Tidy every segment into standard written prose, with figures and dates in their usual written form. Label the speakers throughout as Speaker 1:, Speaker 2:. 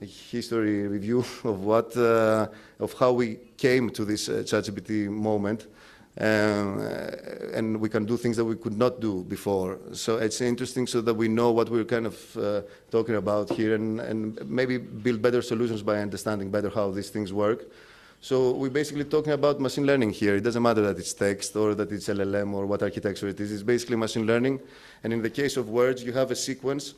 Speaker 1: history review of what, of how we came to this ChatGPT moment. And we can do things that we could not do before. So it's interesting so that we know what we're kind of talking about here and maybe build better solutions by understanding better how these things work. So we're basically talking about machine learning here. It doesn't matter that it's text or that it's LLM or what architecture it is. It's basically machine learning. And in the case of words, you have a sequence,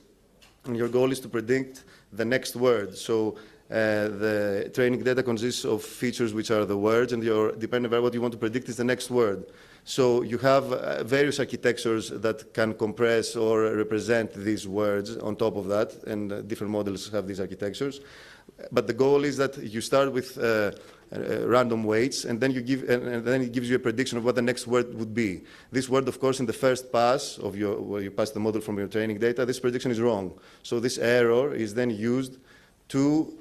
Speaker 1: and your goal is to predict the next word. So the training data consists of features which are the words, and your dependent variable what you want to predict is the next word. So you have various architectures that can compress or represent these words on top of that, and different models have these architectures. But the goal is that you start with random weights, and then you give, and then it gives you a prediction of what the next word would be. This word, of course, in the first pass of your, where you pass the model from your training data, this prediction is wrong. So this error is then used to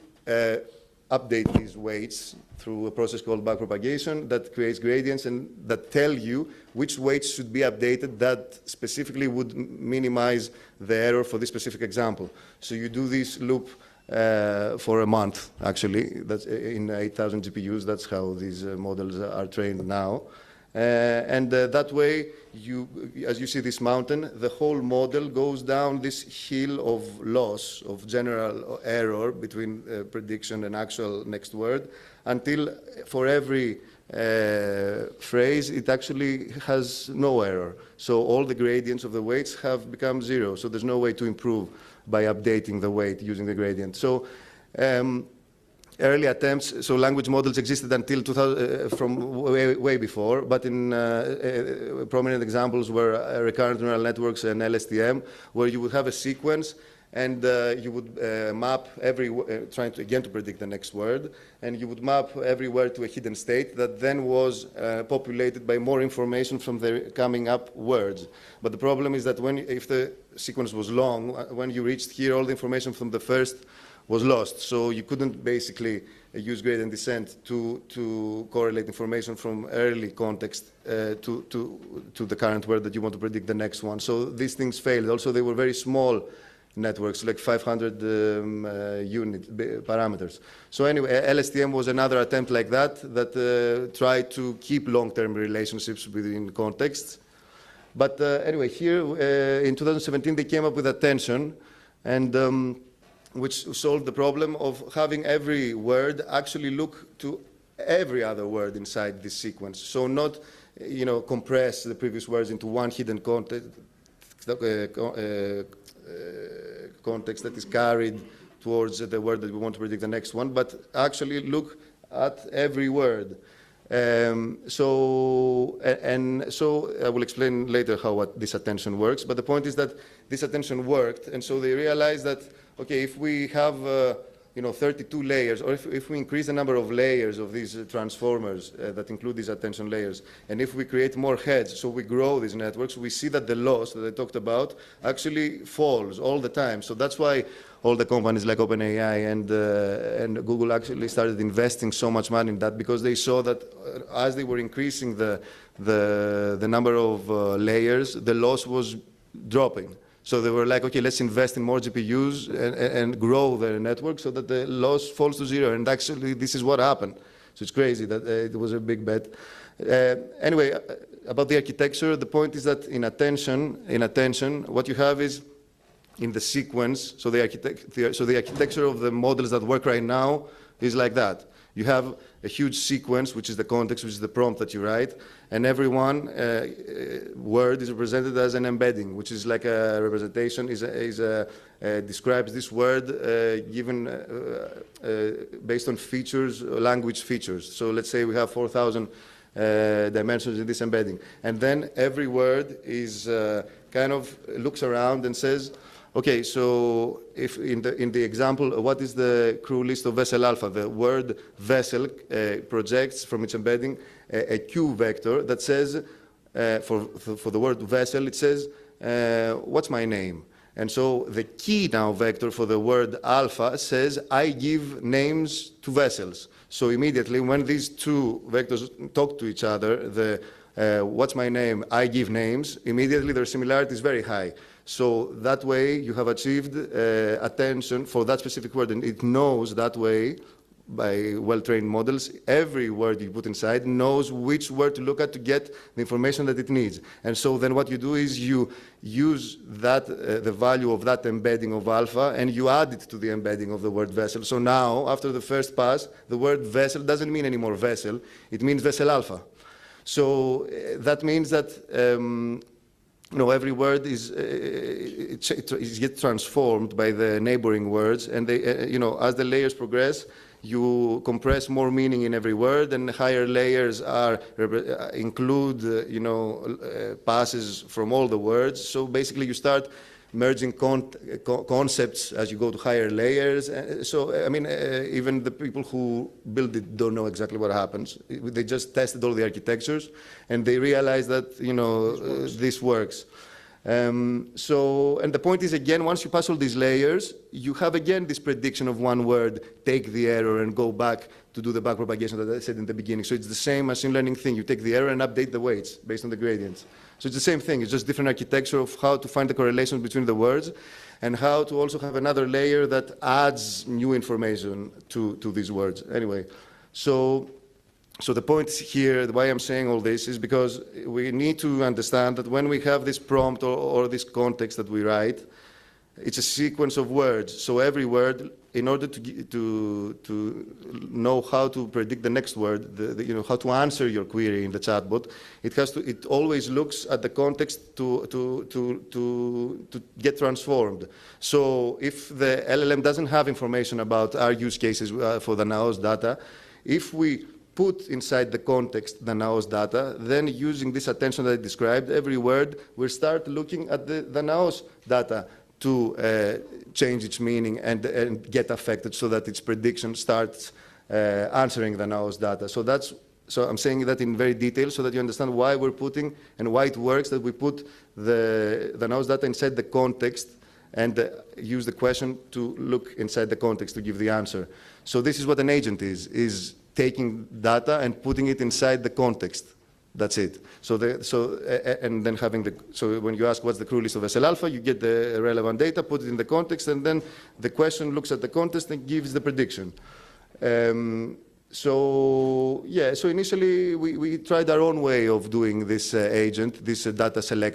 Speaker 1: update these weights through a process called backpropagation that creates gradients and that tell you which weights should be updated that specifically would minimize the error for this specific example. So you do this loop for a month, actually. That's in 8,000 GPUs. That's how these models are trained now. And that way, as you see this mountain, the whole model goes down this hill of loss, of general error between prediction and actual next word, until for every phrase, it actually has no error. So all the gradients of the weights have become zero. So there's no way to improve by updating the weight using the gradient. So early attempts, so language models existed until 2000, from way before, but in prominent examples were recurrent neural networks and LSTM, where you would have a sequence and you would map every, trying to, again, to predict the next word, and you would map every word to a hidden state that then was populated by more information from the coming up words. But the problem is that if the sequence was long, when you reached here, all the information from the first was lost. So you couldn't basically use gradient descent to correlate information from early context to the current word that you want to predict the next one. So these things failed. Also, they were very small networks, like 500 unit parameters. So anyway, LSTM was another attempt like that tried to keep long-term relationships within contexts. But anyway, here in 2017, they came up with attention, and which solved the problem of having every word actually look to every other word inside this sequence. So not, compress the previous words into one hidden context that is carried towards the word that we want to predict the next one, but actually look at every word. So I will explain later how this attention works, but the point is that this attention worked, and so they realized that, okay, if we have 32 layers, or if we increase the number of layers of these transformers that include these attention layers, and if we create more heads, so we grow these networks, we see that the loss that I talked about actually falls all the time. So that's why all the companies like OpenAI and Google actually started investing so much money in that, because they saw that as they were increasing the number of layers, the loss was dropping. So they were like, okay, let's invest in more GPUs and grow the network so that the loss falls to zero. And actually, this is what happened. So it's crazy that it was a big bet. Anyway, about the architecture, the point is that in attention, what you have is in the sequence. So the architecture of the models that work right now is like that. You have a huge sequence, which is the context, which is the prompt that you write, and every one word is represented as an embedding, which is like a representation, describes this word given based on features, language features. So let's say we have 4,000 dimensions in this embedding, and then every word is kind of looks around and says, okay, so if in the example, what is the crew list of vessel alpha? The word vessel projects from its embedding a Q vector that says, for the word vessel, it says, what's my name? And so the key now vector for the word alpha says, I give names to vessels. So immediately when these two vectors talk to each other, what's my name, I give names, immediately their similarity is very high. So that way you have achieved attention for that specific word, and it knows that way, by well-trained models, every word you put inside knows which word to look at to get the information that it needs. And so then what you do is you use that, the value of that embedding of alpha, and you add it to the embedding of the word vessel. So now, after the first pass, the word vessel doesn't mean anymore vessel, it means vessel alpha. So that means that every word is gets transformed by the neighboring words, and they, as the layers progress, you compress more meaning in every word, and higher layers include, passes from all the words. So basically, you start merging concepts as you go to higher layers. So, I mean, even the people who build it don't know exactly what happens. They just tested all the architectures, and they realized that, this works. And the point is, again, once you pass all these layers, you have, again, this prediction of one word, take the error and go back to do the backpropagation that I said in the beginning. So it's the same machine learning thing. You take the error and update the weights based on the gradients. So it's the same thing. It's just different architecture of how to find the correlations between the words, and how to also have another layer that adds new information to these words. Anyway, so the point here, why I'm saying all this, is because we need to understand that when we have this prompt or this context that we write, it's a sequence of words. So every word, in order to know how to predict the next word, how to answer your query in the chatbot, it always looks at the context to get transformed. So if the LLM doesn't have information about our use cases for the NAOS data, if we put inside the context the NAOS data, then using this attention that I described, every word will start looking at the NAOS data to change its meaning and get affected, so that its prediction starts answering the NAOS data. So I'm saying that in very detail so that you understand why we're putting and why it works that we put the NAOS data inside the context and use the question to look inside the context to give the answer. So this is what an agent is taking data and putting it inside the context. That's it. And then so when you ask what's the crew list of SL alpha, you get the relevant data, put it in the context, and then the question looks at the context and gives the prediction. So initially we tried our own way of doing this agent, this data select.